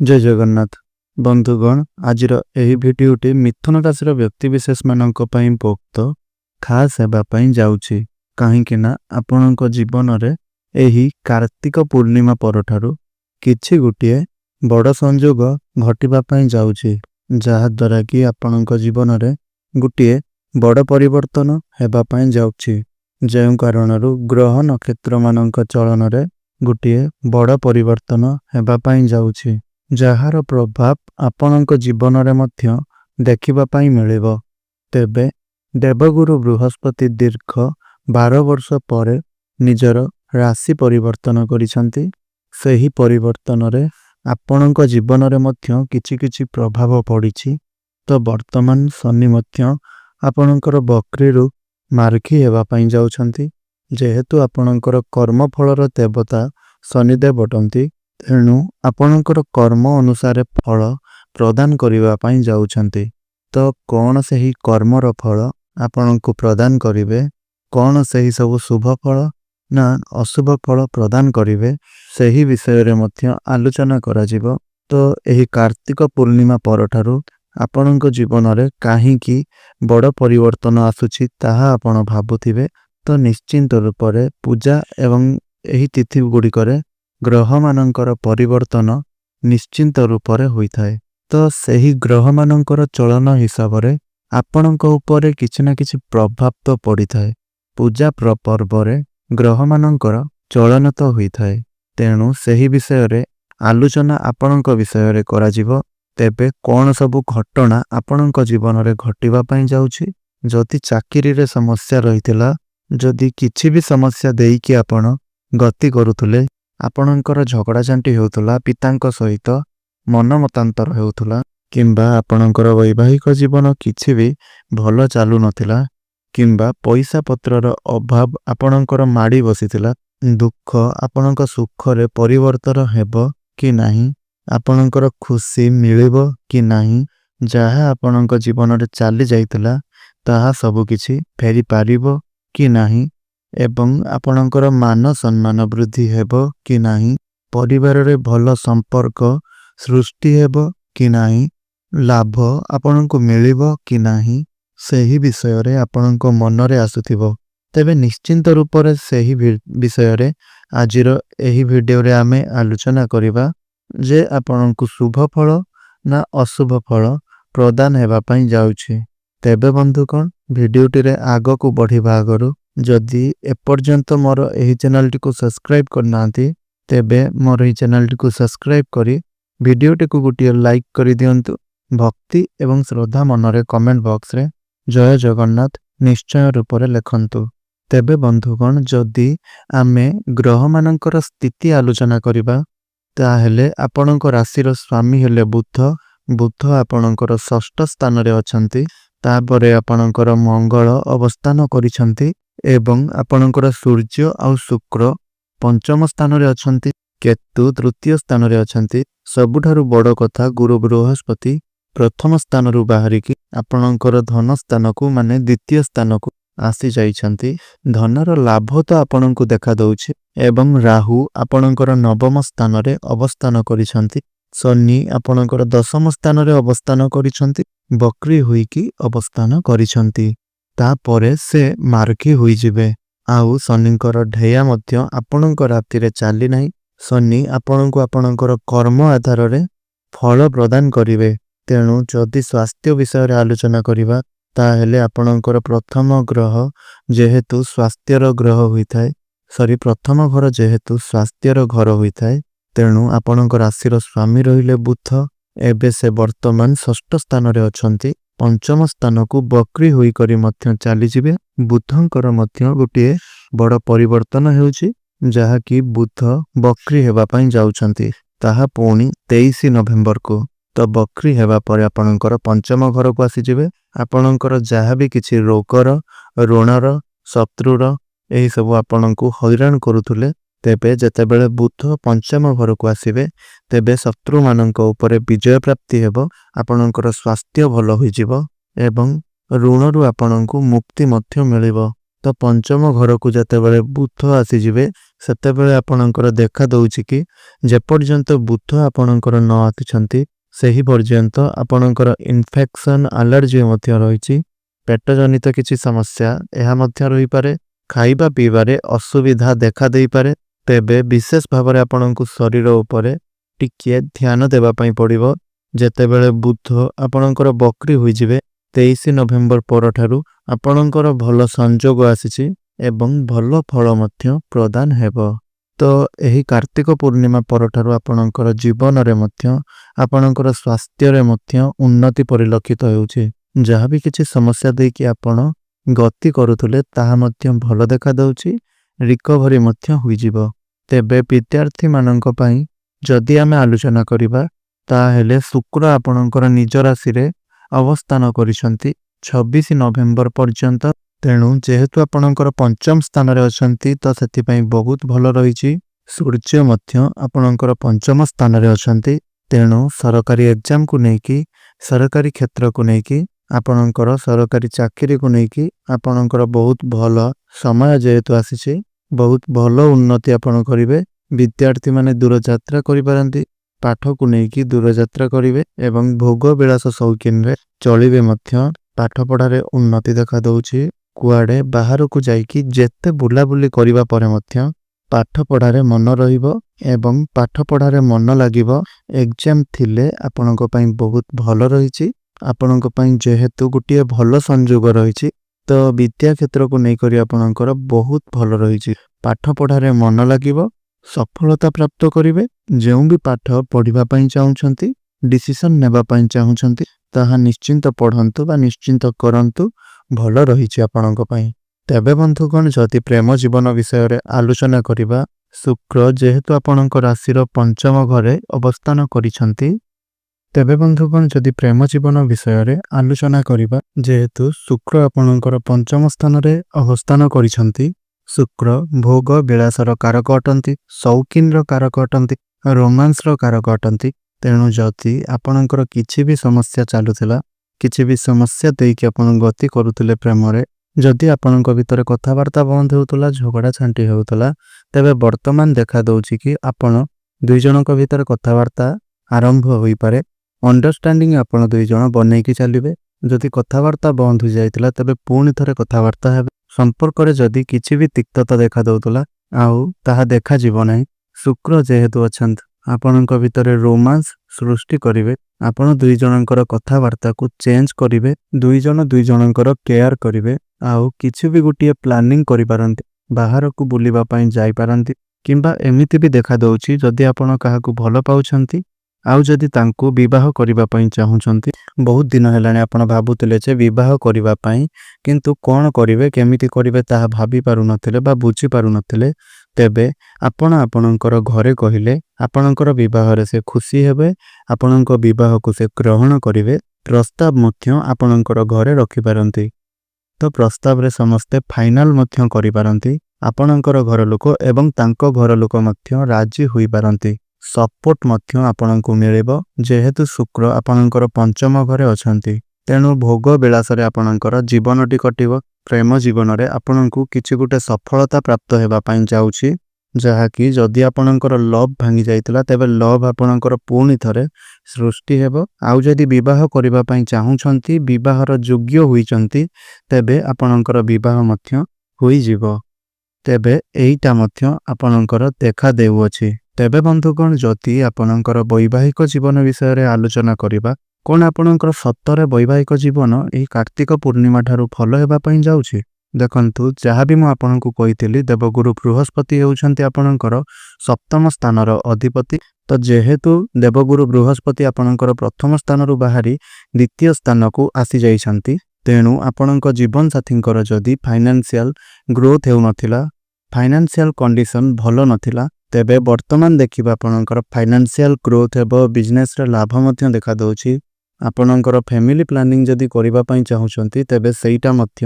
जय जगन्नाथ बंधुगण आज भिडियोटी मिथुन राशि व्यक्तिविशेष मानक पई पोक्त खास हेबापई जाउछि कहीं आपण जीवन रे एही कार्तिक पूर्णिमा परठारु किछि गुटिए बड़ संयोग घटिबापई जाउछि जहा द्वारा कि आपण जीवन रे गुटिए बड़ परिवर्तन हेबापई जाउछि जेउ कारणरु ग्रह नक्षत्र मानक चलन रे गुटिए बड़ परिवर्तन हेबापई जाउछि जार प्रभाव आपणक जीवन रे मध्य देखिबा पई मिलिबो। तेबे देवगुरु बृहस्पति दीर्घ 12 वर्ष पर निजर राशि परिवर्तन करिसंती। सही परिवर्तन रे आपणक जीवन रे मध्य किछि किछि प्रभाव पड़िछि। तो वर्तमान शनि मध्य आपणकर बक्रीरु मार्गी हेबा पई जाउछंती जेहेतु आपणकर कर्मफलर देवता शनिदेव अटंती तेणु आपणकर कर्म अनुसार फल प्रदान करिबा पई जाउछंती। तो कौन सही कर्मर फल आपणको प्रदान करिवे, कौन सही सब शुभ फल ना अशुभ फल प्रदान करिवे सही विषय रे मध्य आलोचना करा जिवो। तो एही कार्तिक पूर्णिमा परठारु आपणको जीवन रे काहे कि बड़ परिवर्तन आसुछि ताहा आपण भाबुथिबे। तो निश्चिंत रूप रे पूजा एवं एही तिथि गुडी करे ग्रह मानकर परिवर्तन निश्चिंत रूप रे होइथाय। तो सही ग्रह मानकर चलन हिसाब रे आपणक उपरे किछि ना किछि प्रभाव तो पड़ी थाए। पूजा पर्व रे ग्रह मानकर चलन तो होइथाय तेणु सही विषय रे आलोचना आपणक विषय रे करा जिवो। तेबे कौन सबु घटना आपणक जीवन रे घटिबा पई जाउछि, जदि चाकरी रे समस्या रहितला, जदि किछि भी समस्या देई कि आपण गति करूथुले, आपणकर झगड़ा झांटी हेउथुला, पितांक सहित मन मतांतर हेउथुला, किंबा आपणकर वैवाहिक जीवन किछि भी भल चालू नथिला, किंबा पैसा पत्रर अभाव आपणकर माड़ी बसिथिला, दुख आपणक सुख रे परिवर्तन हेबो कि नाही, आपणकर खुशी मिलिबो कि नाही, जहा आपणक जीवन रे चाली जाइतिला ताहा सब किछि फेरी पारिबो कि नाही, एवं आपणकर मान सम्मान वृद्धि हेबो कि नाही, परिवार रे भल संपर्क सृष्टि हेबो कि नाही, लाभ आपणको मिलिबो कि नाही, सही विषय रे आपणको मन रे आसुथिबो। तेबे निश्चिंत रूप रे सही विषय रे आजिर एही वीडियो रे आमे आलोचना करिबा जे आपणको शुभ फल ना अशुभ फल प्रदान हेबा पई जाउछि। तेबे बंधुगण वीडियोटी रे आगो को बढ़िबा आगरु जदि एपर्यंत मोर एही चैनल टी को सब्सक्राइब करनांती तेबे मोर एही चैनल टी को सब्सक्राइब करी वीडियोटी को गुटिए लाइक करि दियंतु। भक्ति एवं श्रद्धा मनरे कमेंट बॉक्स रे जय जगन्नाथ निश्चय रूप रे लेखंतु। तेबे बंधुगण जदि आमे ग्रह मानकर स्थिति आलोचना करिबा ताहेले आपणक राशिर स्वामी हेले बुध। बुध आपणकर षष्ठ स्थान रे अछंती, तापरे आपणकर मंगल अवस्थान करिसंती एवं आपणकर सूर्य आ शुक्र पंचम स्थान रे अछंती, केतु तृतीय स्थान रे अछंती। सबुठारु बड़ कथा गुरु बृहस्पति प्रथम स्थान रु बाहरी कि आपणकर धन स्थान को माने द्वितीय स्थान को आसी जाइछंती। धनर लाभ तो आपणको देखा दउछि एवं राहु आपणकर नवम स्थान रे अवस्थान करिसंती। शनि आपणकर दशम स्थान रे अवस्थान करिसंती, बक्री होई कि अवस्थान करिसंती। तापरे से मार्गी होई जिवे। आउ शनिकर ढेया मध्य आपणक राति रे चाली नाही। शनि आपणको आपणकर कर्म आधार रे फल प्रदान करिवे। तेणु जदि स्वास्थ्य विषय रे आलोचना करिबा ताहेले आपणकर प्रथम ग्रह जेहेतु स्वास्थ्यर ग्रह होइथाय, प्रथम घर जेहेतु स्वास्थ्यर घर होइथाय, तेणु आपणक राशिर स्वामी रहिले बुध। एबे से वर्तमान षष्ठ स्थान रे अछंती। पंचम स्थान को बक्री होई करी मध्य चाली जिवे। बुधंकर मध्य गोटे बड़ परिवर्तन हेउछि जहा कि बुध बक्री हेबा पई जाउछंती, ताहा पुणी 23 नवेम्बर को। तो बक्री हेबा पर आपणकर पंचम घर को आसी जिवे। आपणकर जहा भी किछि रोगर ऋणर शत्रुर एही सब आपणको हैरान करूथुले, तेबे जेतेबेले बुध पंचम घर को आसीबे तेबे शत्रु मानक उपरे विजय प्राप्ति हेबो। आपणकर स्वास्थ्य भल होई जिवो एवं ऋणरु आपणको मुक्ति मध्य मिलिबो। ତ ପଞ୍ଚମ ଘରକୁ ଯେତେବେଳେ ବୁଧ ଆସିଯିବେ ସେତେବେଳେ ଆପଣଙ୍କର ଦେଖା ଦଉଛି କି ଯେପର୍ଯ୍ୟନ୍ତ ବୁଧ ଆପଣଙ୍କର ନ ଆସିଛନ୍ତି ସେହି ପର୍ଯ୍ୟନ୍ତ ଆପଣଙ୍କର ଇନଫେକ୍ସନ୍ ଆଲର୍ଜି ମଧ୍ୟ ରହିଛି, ପେଟ ଜନିତ କିଛି ସମସ୍ୟା ଏହା ମଧ୍ୟ ରହିପାରେ, ଖାଇବା ପିଇବାରେ ଅସୁବିଧା ଦେଖା ଦେଇପାରେ। ତେବେ ବିଶେଷ ଭାବରେ ଆପଣଙ୍କୁ ଶରୀର ଉପରେ ଟିକିଏ ଧ୍ୟାନ ଦେବା ପାଇଁ ପଡ଼ିବ। ଯେତେବେଳେ ବୁଧ ଆପଣଙ୍କର ବକ୍ରି ହୋଇଯିବେ 23 ନଭେମ୍ବର ପରଠାରୁ ଆପଣଙ୍କର ଭଲ ସଂଯୋଗ ଆସିଛି ଏବଂ ଭଲ ଫଳ ମଧ୍ୟ ପ୍ରଦାନ ହେବ। ତ ଏହି କାର୍ତ୍ତିକ ପୂର୍ଣ୍ଣିମା ପରଠାରୁ ଆପଣଙ୍କର ଜୀବନରେ ମଧ୍ୟ ଆପଣଙ୍କର ସ୍ୱାସ୍ଥ୍ୟରେ ମଧ୍ୟ ଉନ୍ନତି ପରିଲକ୍ଷିତ ହେଉଛି। ଯାହା ବି କିଛି ସମସ୍ୟା ଦେଇକି ଆପଣ ଗତି କରୁଥିଲେ ତାହା ମଧ୍ୟ ଭଲ ଦେଖାଦେଉଛି, ରିକଭରି ମଧ୍ୟ ହୋଇଯିବ। ତେବେ ବିଦ୍ୟାର୍ଥୀମାନଙ୍କ ପାଇଁ ଯଦି ଆମେ ଆଲୋଚନା କରିବା ତାହେଲେ ଶୁକ୍ର ଆପଣଙ୍କର ନିଜ ରାଶିରେ ଅବସ୍ଥାନ କରିଛନ୍ତି 26 ନଭେମ୍ବର ପର୍ଯ୍ୟନ୍ତ। ତେଣୁ ଯେହେତୁ ଆପଣଙ୍କର ପଞ୍ଚମ ସ୍ଥାନରେ ଅଛନ୍ତି ତ ସେଥିପାଇଁ ବହୁତ ଭଲ ରହିଛି। ସୂର୍ଯ୍ୟ ମଧ୍ୟ ଆପଣଙ୍କର ପଞ୍ଚମ ସ୍ଥାନରେ ଅଛନ୍ତି। ତେଣୁ ସରକାରୀ ଏକ୍ଜାମକୁ ନେଇକି, ସରକାରୀ କ୍ଷେତ୍ରକୁ ନେଇକି, ଆପଣଙ୍କର ସରକାରୀ ଚାକିରିକୁ ନେଇକି ଆପଣଙ୍କର ବହୁତ ଭଲ ସମୟ ଯେହେତୁ ଆସିଛି, ବହୁତ ଭଲ ଉନ୍ନତି ଆପଣ କରିବେ। ବିଦ୍ୟାର୍ଥୀମାନେ ଦୂରଯାତ୍ରା କରିପାରନ୍ତି, ପାଠକୁ ନେଇକି ଦୂରଯାତ୍ରା କରିବେ ଏବଂ ଭୋଗ ବିଳାସ ସୌକିନରେ ଚଳିବେ ମଧ୍ୟ। ପାଠପଢ଼ାରେ ଉନ୍ନତି ଦେଖାଦେଉଛି। କୁଆଡ଼େ ବାହାରକୁ ଯାଇକି ଯେତେ ବୁଲାବୁଲି କରିବା ପରେ ମଧ୍ୟ ପାଠପଢ଼ାରେ ମନ ରହିବ ଏବଂ ପାଠପଢ଼ାରେ ମନ ଲାଗିବ। ଏକ୍ଜାମ ଥିଲେ ଆପଣଙ୍କ ପାଇଁ ବହୁତ ଭଲ ରହିଛି। ଆପଣଙ୍କ ପାଇଁ ଯେହେତୁ ଗୋଟିଏ ଭଲ ସଂଯୋଗ ରହିଛି ତ ବିଦ୍ୟା କ୍ଷେତ୍ରକୁ ନେଇକରି ଆପଣଙ୍କର ବହୁତ ଭଲ ରହିଛି। ପାଠପଢ଼ାରେ ମନ ଲାଗିବ, ସଫଳତା ପ୍ରାପ୍ତ କରିବେ। ଯେଉଁ ବି ପାଠ ପଢ଼ିବା ପାଇଁ ଚାହୁଁଛନ୍ତି, ଡିସିସନ୍ ନେବା ପାଇଁ ଚାହୁଁଛନ୍ତି ତାହା ନିଶ୍ଚିନ୍ତ ପଢ଼ନ୍ତୁ ବା ନିଶ୍ଚିନ୍ତ କରନ୍ତୁ, ଭଲ ରହିଛି ଆପଣଙ୍କ ପାଇଁ। ତେବେ ବନ୍ଧୁଗଣ ଯଦି ପ୍ରେମ ଜୀବନ ବିଷୟରେ ଆଲୋଚନା କରିବା, ଶୁକ୍ର ଯେହେତୁ ଆପଣଙ୍କ ରାଶିର ପଞ୍ଚମ ଘରେ ଅବସ୍ଥାନ କରିଛନ୍ତି, ତେବେ ବନ୍ଧୁଗଣ ଯଦି ପ୍ରେମ ଜୀବନ ବିଷୟରେ ଆଲୋଚନା କରିବା, ଯେହେତୁ ଶୁକ୍ର ଆପଣଙ୍କର ପଞ୍ଚମ ସ୍ଥାନରେ ଅବସ୍ଥାନ କରିଛନ୍ତି, ଶୁକ୍ର ଭୋଗ ବିଳାସର କାରକ ଅଟନ୍ତି, ସୌକିନର କାରକ ଅଟନ୍ତି, ରୋମାନ୍ସର କାରକ ଅଟନ୍ତି। ତେଣୁ ଯଦି ଆପଣଙ୍କର କିଛି ବି ସମସ୍ୟା ଚାଲୁଥିଲା, କିଛି ବି ସମସ୍ୟା ଦେଇକି ଆପଣ ଗତି କରୁଥିଲେ ପ୍ରେମରେ, ଯଦି ଆପଣଙ୍କ ଭିତରେ କଥାବାର୍ତ୍ତା ବନ୍ଦ ହେଉଥିଲା, ଝଗଡ଼ା ଝାଣ୍ଟି ହେଉଥିଲା, ତେବେ ବର୍ତ୍ତମାନ ଦେଖାଦେଉଛି କି ଆପଣ ଦୁଇ ଜଣଙ୍କ ଭିତରେ କଥାବାର୍ତ୍ତା ଆରମ୍ଭ ହୋଇପାରେ। ଅଣ୍ଡରଷ୍ଟାଣ୍ଡିଂ ଆପଣ ଦୁଇ ଜଣ ବନେଇକି ଚାଲିବେ। ଯଦି କଥାବାର୍ତ୍ତା ବନ୍ଦ ହୋଇଯାଇଥିଲା ତେବେ ପୁଣି ଥରେ କଥାବାର୍ତ୍ତା ହେବେ। ସମ୍ପର୍କରେ ଯଦି କିଛି ବି ତିକ୍ତତା ଦେଖାଦେଉଥିଲା ଆଉ ତାହା ଦେଖାଯିବ ନାହିଁ। ଶୁକ୍ର ଯେହେତୁ ଅଛନ୍ତି ଆପଣଙ୍କ ଭିତରେ ରୋମାନ୍ସ ସୃଷ୍ଟି କରିବେ। ଆପଣ ଦୁଇ ଜଣଙ୍କର କଥାବାର୍ତ୍ତାକୁ ଚେଞ୍ଜ କରିବେ, ଦୁଇ ଜଣଙ୍କର କେୟାର କରିବେ। ଆଉ କିଛି ବି ଗୋଟିଏ ପ୍ଲାନିଂ କରିପାରନ୍ତି, ବାହାରକୁ ବୁଲିବା ପାଇଁ ଯାଇପାରନ୍ତି। କିମ୍ବା ଏମିତି ବି ଦେଖାଦେଉଛି ଯଦି ଆପଣ କାହାକୁ ଭଲ ପାଉଛନ୍ତି ଆଉ ଯଦି ତାଙ୍କୁ ବିବାହ କରିବା ପାଇଁ ଚାହୁଁଛନ୍ତି, ବହୁତ ଦିନ ହେଲାଣି ଆପଣ ଭାବୁଥିଲେ ଯେ ବିବାହ କରିବା ପାଇଁ, କିନ୍ତୁ କ'ଣ କରିବେ କେମିତି କରିବେ ତାହା ଭାବି ପାରୁନଥିଲେ ବା ବୁଝିପାରୁନଥିଲେ। ତେବେ ଆପଣ ଆପଣଙ୍କର ଘରେ କହିଲେ ଆପଣଙ୍କର ବିବାହରେ ସେ ଖୁସି ହେବେ, ଆପଣଙ୍କ ବିବାହକୁ ସେ ଗ୍ରହଣ କରିବେ। ପ୍ରସ୍ତାବ ମଧ୍ୟ ଆପଣଙ୍କର ଘରେ ରଖିପାରନ୍ତି। ତ ପ୍ରସ୍ତାବରେ ସମସ୍ତେ ଫାଇନାଲ ମଧ୍ୟ କରିପାରନ୍ତି। ଆପଣଙ୍କର ଘର ଲୋକ ଏବଂ ତାଙ୍କ ଘର ଲୋକ ମଧ୍ୟ ରାଜି ହୋଇପାରନ୍ତି। ସପୋର୍ଟ ମଧ୍ୟ ଆପଣଙ୍କୁ ମିଳିବ ଯେହେତୁ ଶୁକ୍ର ଆପଣଙ୍କର ପଞ୍ଚମ ଘରେ ଅଛନ୍ତି। ତେଣୁ ଭୋଗ ବିଳାସରେ ଆପଣଙ୍କର ଜୀବନଟି କଟିବ। ପ୍ରେମ ଜୀବନରେ ଆପଣଙ୍କୁ କିଛି ଗୋଟେ ସଫଳତା ପ୍ରାପ୍ତ ହେବା ପାଇଁ ଯାଉଛି, ଯାହାକି ଯଦି ଆପଣଙ୍କର ଲଭ୍ ଭାଙ୍ଗି ଯାଇଥିଲା ତେବେ ଲଭ୍ ଆପଣଙ୍କର ପୁଣି ଥରେ ସୃଷ୍ଟି ହେବ। ଆଉ ଯଦି ବିବାହ କରିବା ପାଇଁ ଚାହୁଁଛନ୍ତି, ବିବାହର ଯୋଗ୍ୟ ହୋଇଛନ୍ତି, ତେବେ ଆପଣଙ୍କର ବିବାହ ମଧ୍ୟ ହୋଇଯିବ। ତେବେ ଏଇଟା ମଧ୍ୟ ଆପଣଙ୍କର ଦେଖା ଦେଉଅଛି। ତେବେ ବନ୍ଧୁଗଣ ଯଦି ଆପଣଙ୍କର ବୈବାହିକ ଜୀବନ ବିଷୟରେ ଆଲୋଚନା କରିବା, କ'ଣ ଆପଣଙ୍କର ସତରେ ବୈବାହିକ ଜୀବନ ଏହି କାର୍ତ୍ତିକ ପୂର୍ଣ୍ଣିମା ଠାରୁ ଭଲ ହେବା ପାଇଁ ଯାଉଛି? ଦେଖନ୍ତୁ, ଯାହା ବି ମୁଁ ଆପଣଙ୍କୁ କହିଥିଲି, ଦେବଗୁରୁ ବୃହସ୍ପତି ହେଉଛନ୍ତି ଆପଣଙ୍କର ସପ୍ତମ ସ୍ଥାନର ଅଧିପତି। ତ ଯେହେତୁ ଦେବଗୁରୁ ବୃହସ୍ପତି ଆପଣଙ୍କର ପ୍ରଥମ ସ୍ଥାନରୁ ବାହାରି ଦ୍ୱିତୀୟ ସ୍ଥାନକୁ ଆସିଯାଇଛନ୍ତି, ତେଣୁ ଆପଣଙ୍କ ଜୀବନସାଥୀଙ୍କର ଯଦି ଫାଇନାନ୍ସିଆଲ ଗ୍ରୋଥ୍ ହେଉନଥିଲା, ଫାଇନାନ୍ସିଆଲ କଣ୍ଡିସନ୍ ଭଲ ନଥିଲା, ତେବେ ବର୍ତ୍ତମାନ ଦେଖିବା ଆପଣଙ୍କର ଫାଇନାନ୍ସିଆଲ ଗ୍ରୋଥ୍ ହେବ, ବିଜନେସ୍ରେ ଲାଭ ମଧ୍ୟ ଦେଖାଦେଉଛି। ଆପଣଙ୍କର ଫ୍ୟାମିଲି ପ୍ଲାନିଂ ଯଦି କରିବା ପାଇଁ ଚାହୁଁଛନ୍ତି ତେବେ ସେଇଟା ମଧ୍ୟ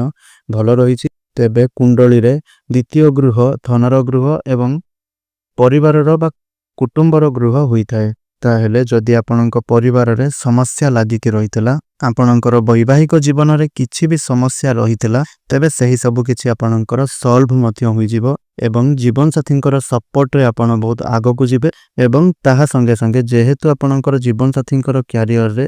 ଭଲ ରହିଛି। ତେବେ କୁଣ୍ଡଳୀରେ ଦ୍ୱିତୀୟ ଗୃହ, ଧନର ଗୃହ ଏବଂ ପରିବାରର ବା କୁଟୁମ୍ବର ଗୃହ ହୋଇଥାଏ। ତାହେଲେ ଯଦି ଆପଣଙ୍କ ପରିବାରରେ ସମସ୍ୟା ଲାଗିକି ରହିଥିଲା, ଆପଣଙ୍କର ବୈବାହିକ ଜୀବନରେ କିଛି ବି ସମସ୍ୟା ରହିଥିଲା, ତେବେ ସେହି ସବୁ କିଛି ଆପଣଙ୍କର ସଲ୍ଭ ମଧ୍ୟ ହୋଇଯିବ ଏବଂ ଜୀବନସାଥୀଙ୍କର ସପୋର୍ଟରେ ଆପଣ ବହୁତ ଆଗକୁ ଯିବେ ଏବଂ ତାହା ସଙ୍ଗେ ସଙ୍ଗେ ଯେହେତୁ ଆପଣଙ୍କର ଜୀବନସାଥୀଙ୍କର କ୍ୟାରିୟରରେ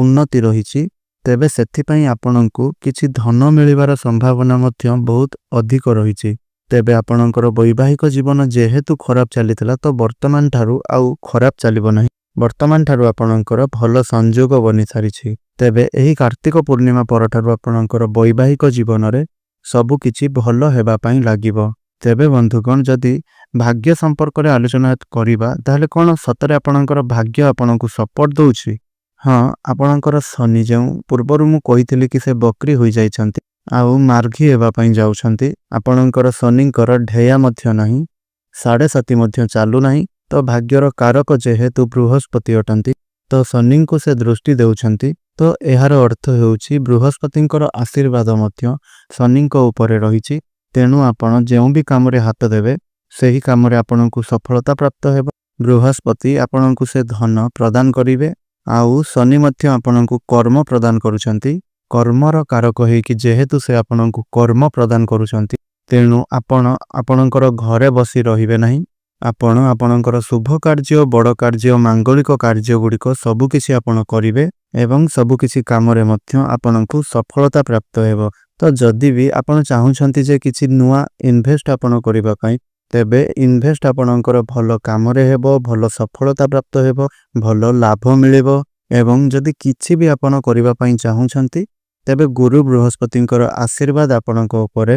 ଉନ୍ନତି ରହିଛି, ତେବେ ସେଥିପାଇଁ ଆପଣଙ୍କୁ କିଛି ଧନ ମିଳିବାର ସମ୍ଭାବନା ମଧ୍ୟ ବହୁତ ଅଧିକ ରହିଛି। ତେବେ ଆପଣଙ୍କର ବୈବାହିକ ଜୀବନ ଯେହେତୁ ଖରାପ ଚାଲିଥିଲା, ତ ବର୍ତ୍ତମାନ ଠାରୁ ଆଉ ଖରାପ ଚାଲିବ ନାହିଁ। ବର୍ତ୍ତମାନ ଠାରୁ ଆପଣଙ୍କର ଭଲ ସଂଯୋଗ ବନି ସାରିଛି। ତେବେ ଏହି କାର୍ତ୍ତିକ ପୂର୍ଣ୍ଣିମା ପରଠାରୁ ଆପଣଙ୍କର ବୈବାହିକ ଜୀବନରେ ସବୁ କିଛି ଭଲ ହେବା ପାଇଁ ଲାଗିବ। ତେବେ ବନ୍ଧୁଗଣ, ଯଦି ଭାଗ୍ୟ ସମ୍ପର୍କରେ ଆଲୋଚନା କରିବା, ତାହେଲେ କ'ଣ ସତରେ ଆପଣଙ୍କର ଭାଗ୍ୟ ଆପଣଙ୍କୁ ସପୋର୍ଟ ଦେଉଛି? ହଁ, ଆପଣଙ୍କର ଶନି ଯେଉଁ ପୂର୍ବରୁ ମୁଁ କହିଥିଲି କି ସେ ବକ୍ରି ହୋଇଯାଇଛନ୍ତି ଆଉ ମାର୍ଘୀ ହେବା ପାଇଁ ଯାଉଛନ୍ତି, ଆପଣଙ୍କର ଶନିଙ୍କର ଢେୟା ମଧ୍ୟ ନାହିଁ, 7.5 ମଧ୍ୟ ଚାଲୁନାହିଁ। ତ ଭାଗ୍ୟର କାରକ ଯେହେତୁ ବୃହସ୍ପତି ଅଟନ୍ତି, ତ ଶନିଙ୍କୁ ସେ ଦୃଷ୍ଟି ଦେଉଛନ୍ତି। ତ ଏହାର ଅର୍ଥ ହେଉଛି ବୃହସ୍ପତିଙ୍କର ଆଶୀର୍ବାଦ ମଧ୍ୟ ଶନିଙ୍କ ଉପରେ ରହିଛି। ତେଣୁ ଆପଣ ଯେଉଁ ବି କାମରେ ହାତ ଦେବେ, ସେହି କାମରେ ଆପଣଙ୍କୁ ସଫଳତା ପ୍ରାପ୍ତ ହେବ। ବୃହସ୍ପତି ଆପଣଙ୍କୁ ସେ ଧନ ପ୍ରଦାନ କରିବେ ଆଉ ଶନି ମଧ୍ୟ ଆପଣଙ୍କୁ କର୍ମ ପ୍ରଦାନ କରୁଛନ୍ତି। କର୍ମର କାରକ ହେଇକି ଯେହେତୁ ସେ ଆପଣଙ୍କୁ କର୍ମ ପ୍ରଦାନ କରୁଛନ୍ତି, ତେଣୁ ଆପଣ ଆପଣଙ୍କର ଘରେ ବସି ରହିବେ ନାହିଁ। ଆପଣ ଆପଣଙ୍କର ଶୁଭ କାର୍ଯ୍ୟ, ବଡ଼ କାର୍ଯ୍ୟ, ମାଙ୍ଗଳିକ କାର୍ଯ୍ୟଗୁଡ଼ିକ ସବୁକିଛି ଆପଣ କରିବେ ଏବଂ ସବୁକିଛି କାମରେ ମଧ୍ୟ ଆପଣଙ୍କୁ ସଫଳତା ପ୍ରାପ୍ତ ହେବ। ତ ଯଦି ବି ଆପଣ ଚାହୁଁଛନ୍ତି ଯେ କିଛି ନୂଆ ଇନଭେଷ୍ଟ ଆପଣ କରିବା ପାଇଁ, ତେବେ ଇନଭେଷ୍ଟ ଆପଣଙ୍କର ଭଲ କାମରେ ହେବ, ଭଲ ସଫଳତା ପ୍ରାପ୍ତ ହେବ, ଭଲ ଲାଭ ମିଳିବ। ଏବଂ ଯଦି କିଛି ବି ଆପଣ କରିବା ପାଇଁ ଚାହୁଁଛନ୍ତି, ତେବେ ଗୁରୁ ବୃହସ୍ପତିଙ୍କର ଆଶୀର୍ବାଦ ଆପଣଙ୍କ ଉପରେ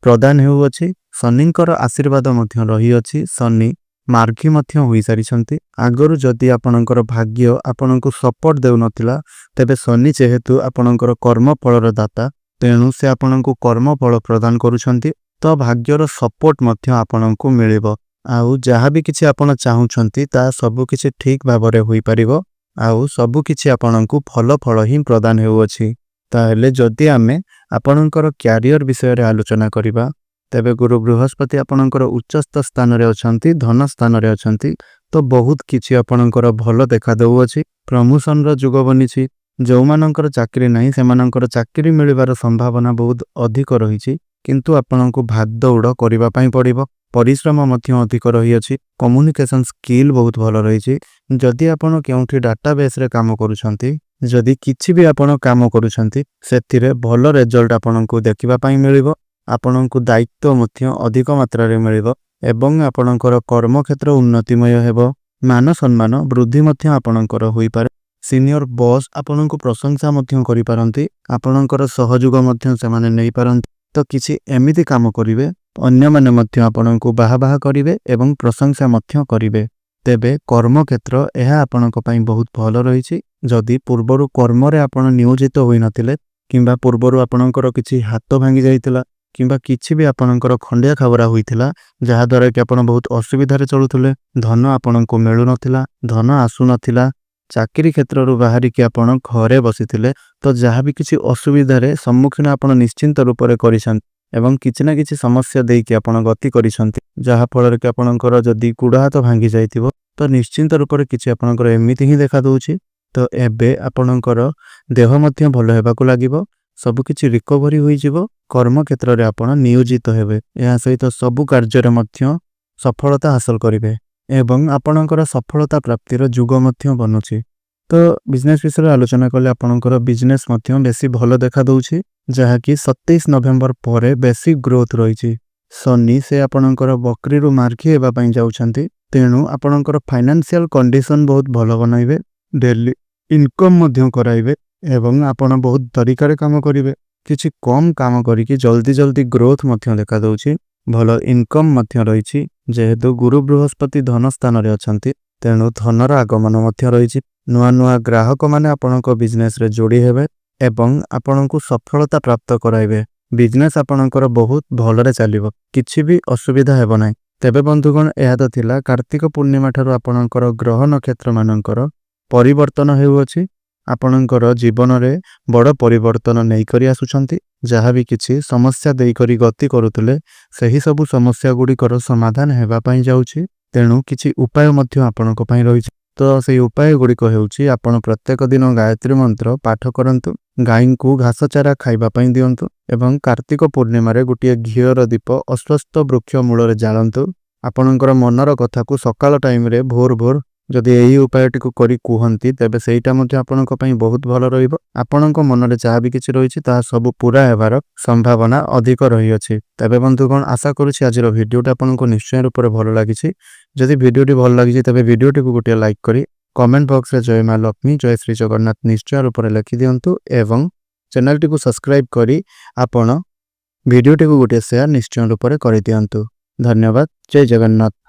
ପ୍ରଦାନ ହେଉଅଛି। ଶନିଙ୍କର ଆଶୀର୍ବାଦ ମଧ୍ୟ ରହିଅଛି। ଶନି ମାର୍ଘୀ ମଧ୍ୟ ହୋଇସାରିଛନ୍ତି। ଆଗରୁ ଯଦି ଆପଣଙ୍କର ଭାଗ୍ୟ ଆପଣଙ୍କୁ ସପୋର୍ଟ ଦେଉନଥିଲା, ତେବେ ଶନି ଯେହେତୁ ଆପଣଙ୍କର କର୍ମଫଳର ଦାତା, ତେଣୁ ସେ ଆପଣଙ୍କୁ କର୍ମଫଳ ପ୍ରଦାନ କରୁଛନ୍ତି। ତ ଭାଗ୍ୟର ସପୋର୍ଟ ମଧ୍ୟ ଆପଣଙ୍କୁ ମିଳିବ ଆଉ ଯାହା ବି କିଛି ଆପଣ ଚାହୁଁଛନ୍ତି, ତାହା ସବୁକିଛି ଠିକ୍ ଭାବରେ ହୋଇପାରିବ ଆଉ ସବୁକିଛି ଆପଣଙ୍କୁ ଭଲ ଫଳ ହିଁ ପ୍ରଦାନ ହେଉଅଛି। ତାହେଲେ ଯଦି ଆମେ ଆପଣଙ୍କର କ୍ୟାରିୟର ବିଷୟରେ ଆଲୋଚନା କରିବା, ତେବେ ଗୁରୁ ବୃହସ୍ପତି ଆପଣଙ୍କର ଉଚ୍ଚସ୍ଥ ସ୍ଥାନରେ ଅଛନ୍ତି, ଧନ ସ୍ଥାନରେ ଅଛନ୍ତି। ତ ବହୁତ କିଛି ଆପଣଙ୍କର ଭଲ ଦେଖା ଦେଉଅଛି। ପ୍ରମୋସନର ଯୁଗ ବନିଛି। ଯେଉଁମାନଙ୍କର ଚାକିରି ନାହିଁ, ସେମାନଙ୍କର ଚାକିରି ମିଳିବାର ସମ୍ଭାବନା ବହୁତ ଅଧିକ ରହିଛି, କିନ୍ତୁ ଆପଣଙ୍କୁ ଭାଗ ଦୌଡ଼ କରିବା ପାଇଁ ପଡ଼ିବ। ପରିଶ୍ରମ ମଧ୍ୟ ଅଧିକ ରହିଅଛି। କମ୍ୟୁନିକେସନ ସ୍କିଲ୍ ବହୁତ ଭଲ ରହିଛି। ଯଦି ଆପଣ କେଉଁଠି ଡାଟାବେସ୍ରେ କାମ କରୁଛନ୍ତି, ଯଦି କିଛି ବି ଆପଣ କାମ କରୁଛନ୍ତି, ସେଥିରେ ଭଲ ରେଜଲ୍ଟ ଆପଣଙ୍କୁ ଦେଖିବା ପାଇଁ ମିଳିବ। ଆପଣଙ୍କୁ ଦାୟିତ୍ୱ ମଧ୍ୟ ଅଧିକ ମାତ୍ରାରେ ମିଳିବ ଏବଂ ଆପଣଙ୍କର କର୍ମକ୍ଷେତ୍ର ଉନ୍ନତିମୟ ହେବ। ମାନ ସମ୍ମାନ ବୃଦ୍ଧି ମଧ୍ୟ ଆପଣଙ୍କର ହୋଇପାରେ। ସିନିୟର ବସ୍ ଆପଣଙ୍କୁ ପ୍ରଶଂସା ମଧ୍ୟ କରିପାରନ୍ତି। ଆପଣଙ୍କର ସହଯୋଗ ମଧ୍ୟ ସେମାନେ ନେଇପାରନ୍ତି। ତ କିଛି ଏମିତି କାମ କରିବେ, ଅନ୍ୟମାନେ ମଧ୍ୟ ଆପଣଙ୍କୁ ବାହା କରିବେ ଏବଂ ପ୍ରଶଂସା ମଧ୍ୟ କରିବେ। ତେବେ କର୍ମକ୍ଷେତ୍ର ଏହା ଆପଣଙ୍କ ପାଇଁ ବହୁତ ଭଲ ରହିଛି। ଯଦି ପୂର୍ବରୁ କର୍ମରେ ଆପଣ ନିୟୋଜିତ ହୋଇନଥିଲେ କିମ୍ବା ପୂର୍ବରୁ ଆପଣଙ୍କର କିଛି ହାତ ଭାଙ୍ଗି ଯାଇଥିଲା କିମ୍ବା କିଛି ବି ଆପଣଙ୍କର ଖଣ୍ଡିଆ ଖାବରା ହୋଇଥିଲା, ଯାହାଦ୍ୱାରା କି ଆପଣ ବହୁତ ଅସୁବିଧାରେ ଚଳୁଥିଲେ, ଧନ ଆପଣଙ୍କୁ ମିଳୁନଥିଲା, ଧନ ଆସୁନଥିଲା, ଚାକିରି କ୍ଷେତ୍ରରୁ ବାହାରିକି ଆପଣ ଘରେ ବସିଥିଲେ, ତ ଯାହା ବି କିଛି ଅସୁବିଧାରେ ସମ୍ମୁଖୀନ ଆପଣ ନିଶ୍ଚିନ୍ତ ରୂପରେ କରିଛନ୍ତି ଏବଂ କିଛି ନା କିଛି ସମସ୍ୟା ଦେଇକି ଆପଣ ଗତି କରିଛନ୍ତି, ଯାହାଫଳରେ କି ଆପଣଙ୍କର ଯଦି ଗୋଡ଼ ହାତ ଭାଙ୍ଗି ଯାଇଥିବ, ତ ନିଶ୍ଚିନ୍ତ ରୂପରେ କିଛି ଆପଣଙ୍କର ଏମିତି ହିଁ ଦେଖାଦେଉଛି। ତ ଏବେ ଆପଣଙ୍କର ଦେହ ମଧ୍ୟ ଭଲ ହେବାକୁ ଲାଗିବ, ସବୁକିଛି ରିକଭରି ହୋଇଯିବ। କର୍ମକ୍ଷେତ୍ରରେ ଆପଣ ନିୟୋଜିତ ହେବେ। ଏହା ସହିତ ସବୁ କାର୍ଯ୍ୟରେ ମଧ୍ୟ ସଫଳତା ହାସଲ କରିବେ ଏବଂ ଆପଣଙ୍କର ସଫଳତା ପ୍ରାପ୍ତିର ଯୁଗ ମଧ୍ୟ ବନୁଛି। ତ ବିଜନେସ୍ ବିଷୟରେ ଆଲୋଚନା କଲେ ଆପଣଙ୍କର ବିଜନେସ୍ ମଧ୍ୟ ବେଶୀ ଭଲ ଦେଖାଦେଉଛି, ଯାହାକି 27 ନଭେମ୍ବର ପରେ ବେଶୀ ଗ୍ରୋଥ ରହିଛି। ଶନି ସେ ଆପଣଙ୍କର ବକ୍ରିରୁ ମାର୍ଘୀ ହେବା ପାଇଁ ଯାଉଛନ୍ତି, ତେଣୁ ଆପଣଙ୍କର ଫାଇନାନ୍ସିଆଲ କଣ୍ଡିସନ ବହୁତ ଭଲ ବନାଇବେ, ଡେଲି ଇନକମ୍ ମଧ୍ୟ କରାଇବେ ଏବଂ ଆପଣ ବହୁତ ତରିକାରେ କାମ କରିବେ। କିଛି କମ୍ କାମ କରିକି ଜଲ୍ଦି ଗ୍ରୋଥ ମଧ୍ୟ ଦେଖାଦେଉଛି। ଭଲ ଇନକମ୍ ମଧ୍ୟ ରହିଛି। ଯେହେତୁ ଗୁରୁ ବୃହସ୍ପତି ଧନ ସ୍ଥାନରେ ଅଛନ୍ତି, ତେଣୁ ଧନର ଆଗମନ ମଧ୍ୟ ରହିଛି। ନୂଆ ନୂଆ ଗ୍ରାହକମାନେ ଆପଣଙ୍କ ବିଜନେସ୍ରେ ଯୋଡ଼ି ହେବେ ଏବଂ ଆପଣଙ୍କୁ ସଫଳତା ପ୍ରାପ୍ତ କରାଇବେ। ବିଜନେସ୍ ଆପଣଙ୍କର ବହୁତ ଭଲରେ ଚାଲିବ, କିଛି ବି ଅସୁବିଧା ହେବ ନାହିଁ। ତେବେ ବନ୍ଧୁଗଣ, ଏହା ତ ଥିଲା କାର୍ତ୍ତିକ ପୂର୍ଣ୍ଣିମା ଠାରୁ ଆପଣଙ୍କର ଗ୍ରହ ନକ୍ଷତ୍ରମାନଙ୍କର ପରିବର୍ତ୍ତନ ହେଉଅଛି। ଆପଣଙ୍କର ଜୀବନରେ ବଡ଼ ପରିବର୍ତ୍ତନ ନେଇକରି ଆସୁଛନ୍ତି। ଯାହା ବି କିଛି ସମସ୍ୟା ଦେଇକରି ଗତି କରୁଥିଲେ, ସେହି ସବୁ ସମସ୍ୟା ଗୁଡ଼ିକର ସମାଧାନ ହେବା ପାଇଁ ଯାଉଛି। ତେଣୁ କିଛି ଉପାୟ ମଧ୍ୟ ଆପଣଙ୍କ ପାଇଁ ରହିଛି। ତ ସେଇ ଉପାୟ ଗୁଡ଼ିକ ହେଉଛି ଆପଣ ପ୍ରତ୍ୟେକ ଦିନ ଗାୟତ୍ରୀ ମନ୍ତ୍ର ପାଠ କରନ୍ତୁ, ଗାଈଙ୍କୁ ଘାସ ଚାରା ଖାଇବା ପାଇଁ ଦିଅନ୍ତୁ ଏବଂ କାର୍ତ୍ତିକ ପୂର୍ଣ୍ଣିମାରେ ଗୋଟିଏ ଘିଅର ଦୀପ ଅଶ୍ୱସ୍ଥ ବୃକ୍ଷ ମୂଳରେ ଜାଳନ୍ତୁ। ଆପଣଙ୍କର ମନର କଥାକୁ ସକାଳ ଟାଇମରେ ଭୋର ଭୋର ଯଦି ଏହି ଉପାୟଟିକୁ କରି କୁହନ୍ତି ତେବେ ସେଇଟା ମଧ୍ୟ ଆପଣଙ୍କ ପାଇଁ ବହୁତ ଭଲ ରହିବ। ଆପଣଙ୍କ ମନରେ ଯାହା ବି କିଛି ରହିଛି ତାହା ସବୁ ପୁରା ହେବାର ସମ୍ଭାବନା ଅଧିକ ରହିଅଛି। ତେବେ ବନ୍ଧୁଗଣ, ଆଶା କରୁଛି ଆଜିର ଭିଡ଼ିଓଟା ଆପଣଙ୍କୁ ନିଶ୍ଚୟ ରୂପରେ ଭଲ ଲାଗିଛି। ଯଦି ଭିଡ଼ିଓଟି ଭଲ ଲାଗିଛି ତେବେ ଭିଡ଼ିଓଟିକୁ ଗୋଟିଏ ଲାଇକ୍ କରି କମେଣ୍ଟ ବକ୍ସରେ ଜୟ ମା ଲକ୍ଷ୍ମୀ ଜୟ ଶ୍ରୀ ଜଗନ୍ନାଥ ନିଶ୍ଚୟ ରୂପରେ ଲେଖିଦିଅନ୍ତୁ ଏବଂ ଚ୍ୟାନେଲଟିକୁ ସବସ୍କ୍ରାଇବ୍ କରି ଆପଣ ଭିଡ଼ିଓଟିକୁ ଗୋଟିଏ ସେୟାର ନିଶ୍ଚୟ ରୂପରେ କରିଦିଅନ୍ତୁ। ଧନ୍ୟବାଦ। ଜୟ ଜଗନ୍ନାଥ।